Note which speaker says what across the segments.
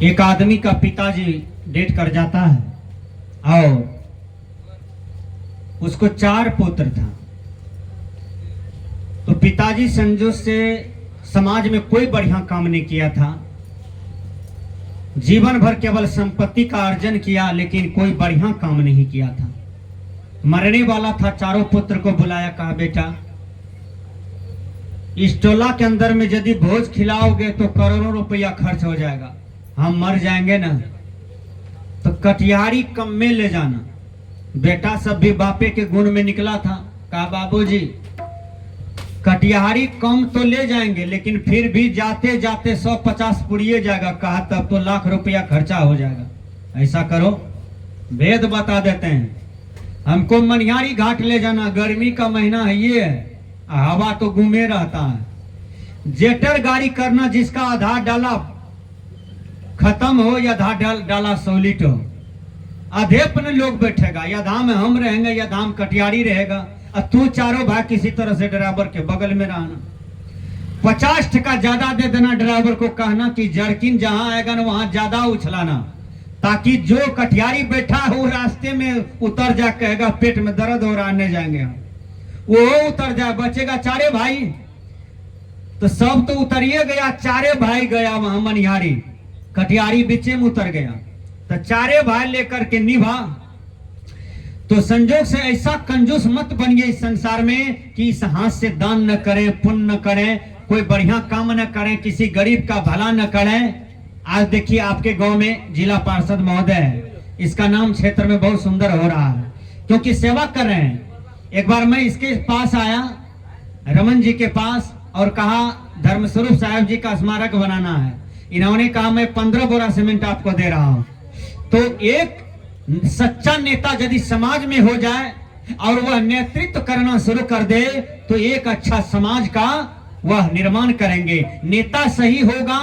Speaker 1: एक आदमी का पिताजी डेट कर जाता है और उसको 4 पुत्र था। तो पिताजी संजोग से समाज में कोई बढ़िया काम नहीं किया था, जीवन भर केवल संपत्ति का अर्जन किया, लेकिन कोई बढ़िया काम नहीं किया था। मरने वाला था, चारों पुत्र को बुलाया, कहा बेटा इस टोला के अंदर में यदि भोज खिलाओगे तो करोड़ों रुपया खर्च हो जाएगा, हम मर जाएंगे ना, तो कटिहारी कम में ले जाना। बेटा सब भी बापे के गुण में निकला था, कहा बाबूजी कटिहारी कम तो ले जाएंगे, लेकिन फिर भी जाते जाते 150 पुड़िए जाएगा। कहा तब तो लाख रुपया खर्चा हो जाएगा। ऐसा करो, भेद बता देते हैं, हमको मनिहारी घाट ले जाना, गर्मी का महीना है, ये है, हवा तो घूमे रहता है। जेटर गाड़ी करना, जिसका आधार डाला खत्म हो या आधार डाला सॉलिड हो, अधेपन लोग बैठेगा, या धाम में हम रहेंगे या धाम कटियारी रहेगा, और तू चारों भाई किसी तरह से ड्राइवर के बगल में रहना। 50 टका ज्यादा दे देना ड्राइवर को, कहना कि जर्किन जहां आएगा ना वहां ज्यादा उछलाना, ताकि जो कटियारी बैठा हो रास्ते में उतर जा, कहेगा पेट में दर्द हो रहा, आने जाएंगे हम, वो उतर जाए, बचेगा चारे भाई। तो सब तो उतरिए गया, चारे भाई गया वहां मनिहारी, कटियारी बीचे में उतर गया, तो चारे भाई लेकर के निभा। तो संजोग से ऐसा कंजूस मत बनिए इस संसार में कि इस हाथ से दान न करें, पुण्य न करें, कोई बढ़िया काम न करें, किसी गरीब का भला न करें। आज देखिए आपके गांव में जिला पार्षद महोदय है, इसका नाम क्षेत्र में बहुत सुंदर हो रहा है, क्योंकि सेवा कर रहे हैं। एक बार मैं इसके पास आया, रमन जी के पास, और कहा धर्मस्वरूप साहब जी का स्मारक बनाना है। इन्होंने कहा मैं 15 बोरा सीमेंट आपको दे रहा हूं। तो एक सच्चा नेता यदि समाज में हो जाए और वह नेतृत्व करना शुरू कर दे, तो एक अच्छा समाज का वह निर्माण करेंगे। नेता सही होगा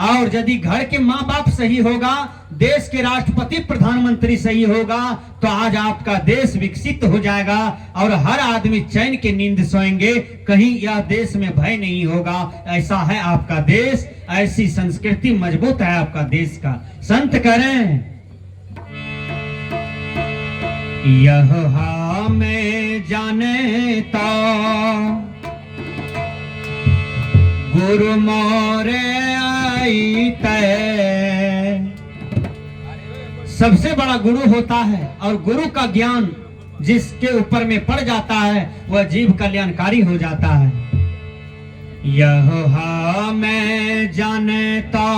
Speaker 1: और यदि घर के माँ बाप सही होगा, देश के राष्ट्रपति प्रधानमंत्री सही होगा, तो आज आपका देश विकसित हो जाएगा और हर आदमी चैन की नींद सोएंगे, कहीं यह देश में भय नहीं होगा। ऐसा है आपका देश, ऐसी संस्कृति मजबूत है आपका देश का। संत करें यह हमें जानता गुरु मोरे आई तय। सबसे बड़ा गुरु होता है, और गुरु का ज्ञान जिसके ऊपर में पड़ जाता है वह जीव कल्याणकारी हो जाता है। यह हमें जानता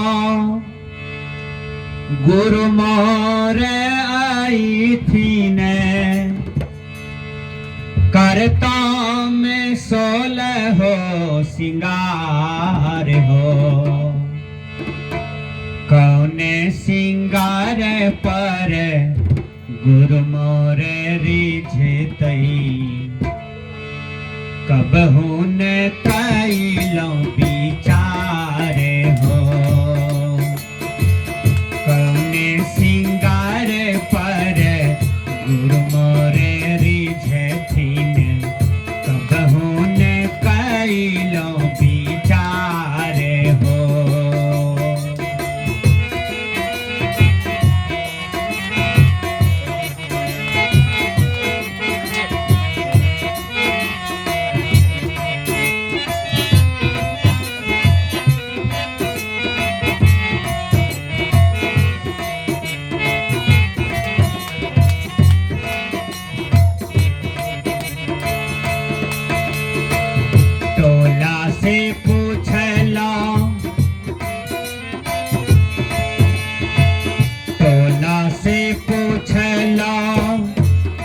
Speaker 1: गुरु मोरे आई थी ने, करता में 16 हो सिंगार हो, कौने सिंगार पर गुरु मोरे रिझतई, कब हुन कैलो विचार हो, कौने सिंगार पर गुरु मोरे रिझथिन, कब हुन कैलो विचार हो।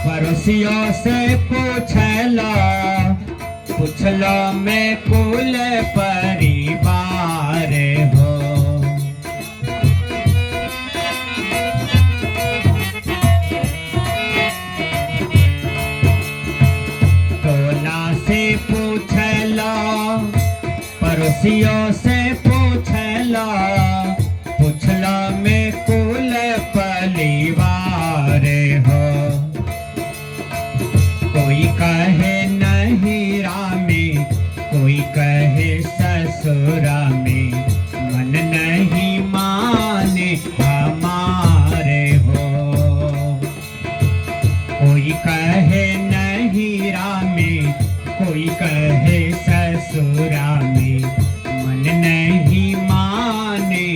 Speaker 1: पड़ोसियों से पूछला, पूछला मैं कुल परिवार हो, टोला से पूछला, पड़ोसियों से पूछला, पूछला मैं कुल परिवार हो, कोई कहे नहिरा में, कोई कहे ससुरा में, मन नहीं माने हमारे हो। कोई कहे नहीरा में, कोई कहे ससुरा में, मन नहीं माने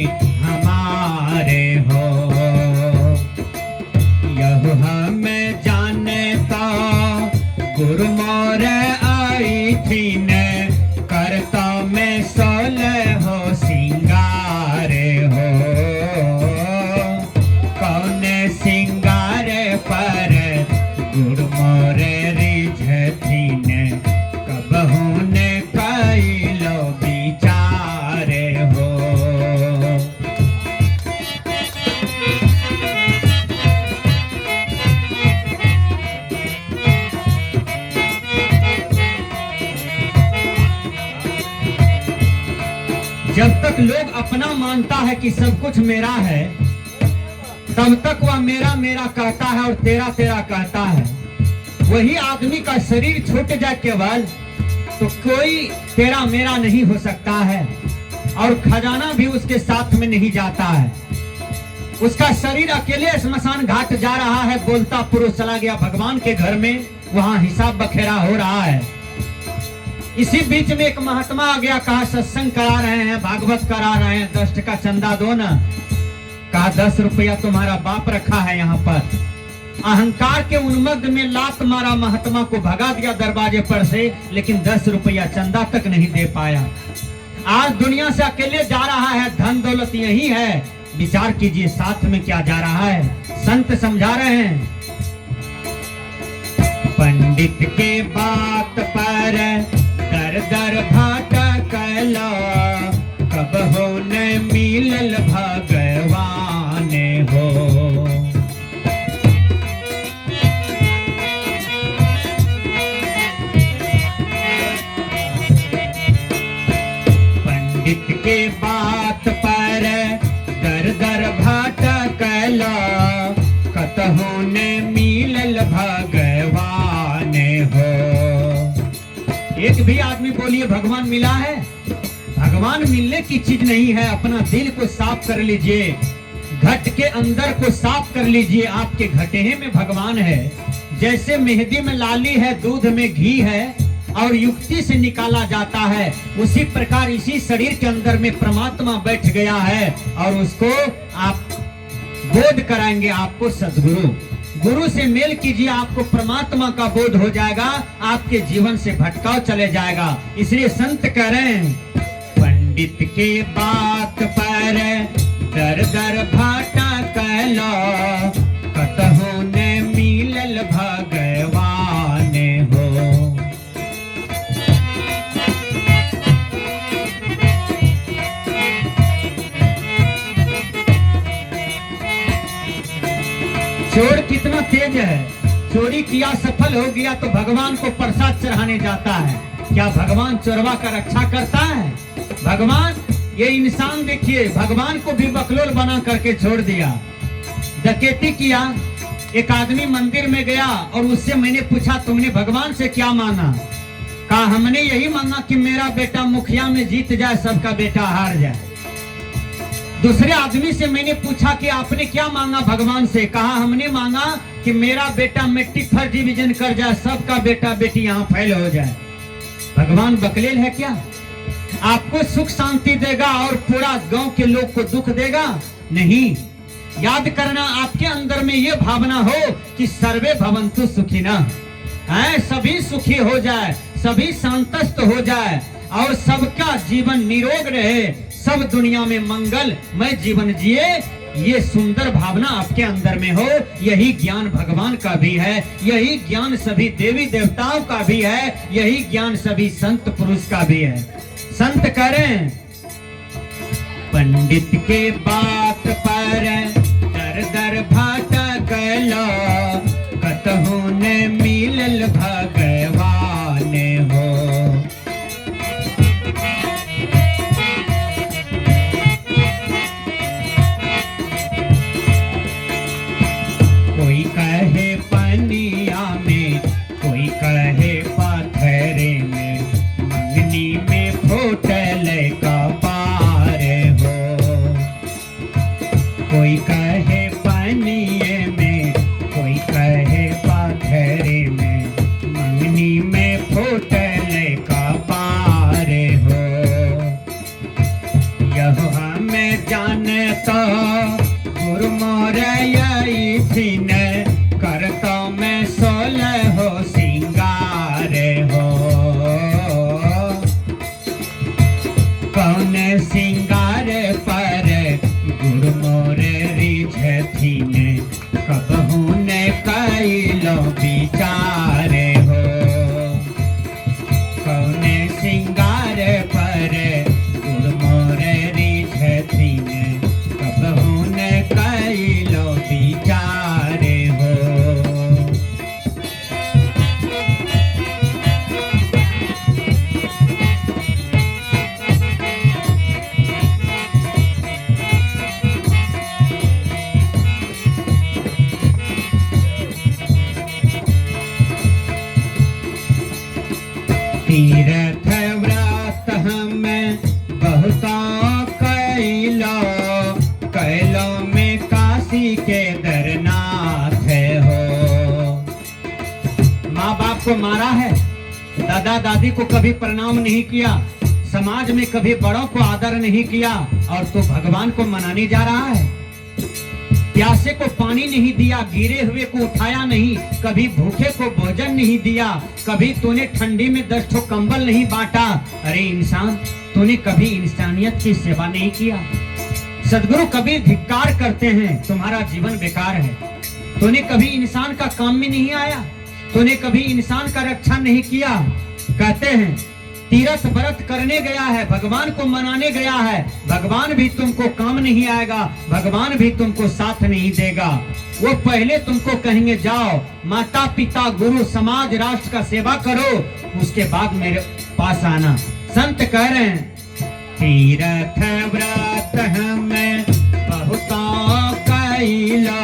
Speaker 1: हमारे हो। यह हमें जानता गुरु मोर आई थी न, करता में सोलह हो सिंगारे हो। कौन सिंगारे पर गुरु मोर रिझथी न, कब होने कई लो बिचारे हो। जब तक लोग अपना मानता है कि सब कुछ मेरा है, तब तक वह मेरा मेरा कहता है और तेरा तेरा कहता है। वही आदमी का शरीर छूट जाए केवल, तो कोई तेरा मेरा नहीं हो सकता है और खजाना भी उसके साथ में नहीं जाता है। उसका शरीर अकेले स्मशान घाट जा रहा है, बोलता पुरुष चला गया भगवान के घर में, वहां हिसाब बखेरा हो रहा है। इसी बीच में एक महात्मा आ गया, कहा सत्संग करा रहे हैं, भागवत करा रहे हैं, 10 टका चंदा दो ना। कहा 10 रुपया तुम्हारा बाप रखा है यहाँ पर। अहंकार के उन्मग्न में लात मारा, महात्मा को भगा दिया दरवाजे पर से, लेकिन 10 रुपया चंदा तक नहीं दे पाया। आज दुनिया से अकेले जा रहा है, धन दौलत यही है। विचार कीजिए साथ में क्या जा रहा है। संत समझा रहे हैं, पंडित के बात पर दर दर भटकला, कब हो न मिलल भगवान हो। पंडित के बात पर दर दर भटकला, कतहु न मिलल भगवान हो। एक भी आदमी बोलिए भगवान मिला है? भगवान मिलने की चीज नहीं है। अपना दिल को साफ कर लीजिए, घट के अंदर को साफ कर लीजिए, आपके घटेहे में भगवान है। जैसे मेहंदी में लाली है, दूध में घी है और युक्ति से निकाला जाता है, उसी प्रकार इसी शरीर के अंदर में परमात्मा बैठ गया है और उसको आप बोध कराएंगे। आपको सद्गुरु, गुरु से मेल कीजिए, आपको परमात्मा का बोध हो जाएगा, आपके जीवन से भटकाव चले जाएगा। इसलिए संत कह रहे हैं, पंडित के बात पर दर दर भटकला, कतहु न मिलल भगवान हो। चोर कितना तेज है, चोरी किया सफल हो गया तो भगवान को प्रसाद चढ़ाने जाता है। क्या भगवान चोरवा का रक्षा करता है? भगवान, ये इंसान देखिए, भगवान को भी बकलोल बना करके छोड़ दिया। डकैती किया, एक आदमी मंदिर में गया और उससे मैंने पूछा तुमने भगवान से क्या मांगा? कहा हमने यही मांगा कि मेरा बेटा मुखिया में जीत जाए, सबका बेटा हार जाए। दूसरे आदमी से मैंने पूछा कि आपने क्या मांगा भगवान से? कहा हमने मांगा कि मेरा बेटा मैट्रिक फर्स्ट डिवीजन कर जाए, सबका बेटा बेटी यहाँ फेल हो जाए। भगवान बकलेल है क्या? आपको सुख शांति देगा और पूरा गांव के लोग को दुख देगा? नहीं। याद करना, आपके अंदर में ये भावना हो कि सर्वे भवन्तु सुखिनः, सभी सुखी हो जाए, सभी शांतस्त हो जाए और सबका जीवन निरोग रहे, सब दुनिया में मंगलमय जीवन जिए। ये सुंदर भावना आपके अंदर में हो, यही ज्ञान भगवान का भी है, यही ज्ञान सभी देवी देवताओं का भी है, यही ज्ञान सभी संत पुरुष का भी है। संत करें, पंडित के बात पर दर दर भटकला, कतहु न मिलल भगवान हो। कोई कहे पनिया में, कोई कहे पाथरे में, मंगनी में फूटल का पार हो। कोई कहे पनिए में, कोई कहे पाथरे में, मंगनी में फूटले का पार हो। यह हमें जाने तो गुरु मोरे यही थीन, करता में 16 हो सिंगार हो। कौन सिंगार पर गुरु मोरे रिझथीन, कबहू ने कैलो विचार हो। कौन सिंगार पर गुरु मोरे रिझथीन, कबहू ने कैलो विचार हो। तीर्थ व्रत हमें बहुता कैलो, कैलो में काशी के दरनाथ हो। माँ बाप को मारा है, दादा दादी को कभी प्रणाम नहीं किया, समाज में कभी बड़ों को आदर नहीं किया, और तू भगवान को मनाने जा रहा है। प्यासे को पानी नहीं दिया, गिरे हुए को उठाया नहीं, कभी भूखे को भोजन नहीं दिया, कभी तूने ठंडी में 10 ठो कंबल नहीं बांटा। अरे इंसान, तूने कभी इंसानियत की सेवा नहीं किया। सदगुरु कभी धिक्कार करते हैं, तुम्हारा जीवन बेकार है। तूने कभी इंसान का काम में नहीं आया, तूने कभी इंसान का रक्षा नहीं किया। कहते हैं तीरथ व्रत करने गया है, भगवान को मनाने गया है, भगवान भी तुमको काम नहीं आएगा, भगवान भी तुमको साथ नहीं देगा। वो पहले तुमको कहेंगे जाओ माता पिता गुरु समाज राष्ट्र का सेवा करो, उसके बाद मेरे पास आना। संत कह रहे हैं तीरथ व्रत हमें बहुता कैलो,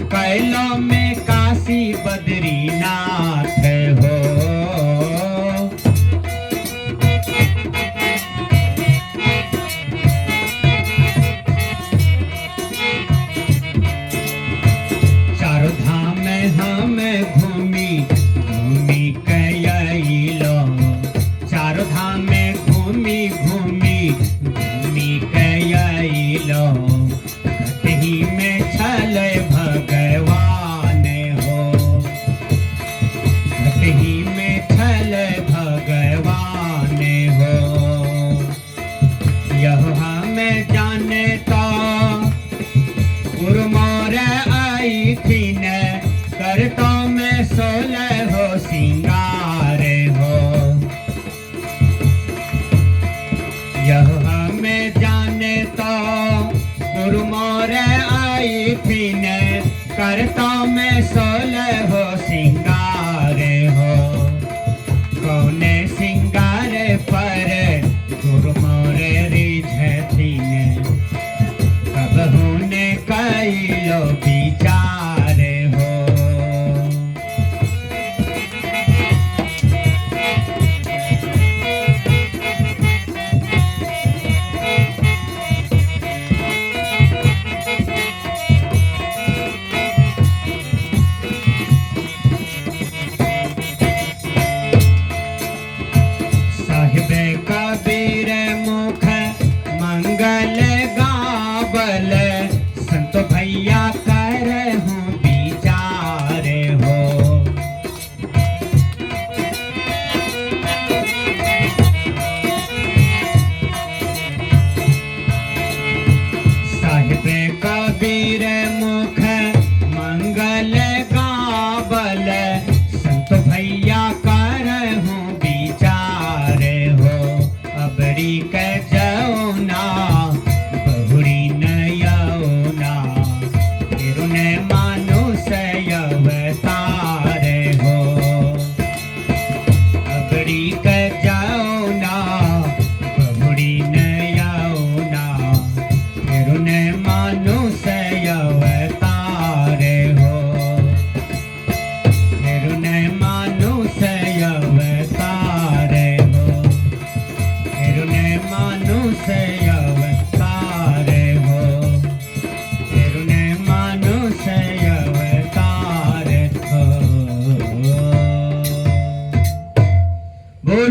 Speaker 1: कैलो में काशी बद्रीनाथ हो। हमें घूमी घूमी कैलो, चारों धाम में घूमी घूमी घूमी कैलो, कहीं में छल भगवान हो, कहीं में छल भगवान हो। यह हमें जाने तो गुरु मोरे आई थी न, करता में 16 हो सिंगार हो। यह हमें जाने तो गुरु मोरे आई थी न, करता में 16 हो सिंगार हो। कौन सिंगार पर गुरु मोरे रिझथीन, कबहू ने कैलो विचार हो। कबीर मुख मंगल गावल, संतो भैया कर हूँ विचार हो। साहिब कबीर मुख मंगल गावल, संतो भैया कर हूँ विचार हो। अबरी के जौना बहुरी नयौना, फिर ने मानुष अवतार हो। अबरी के जौना बहुरी नयौना, फिर ने मानुष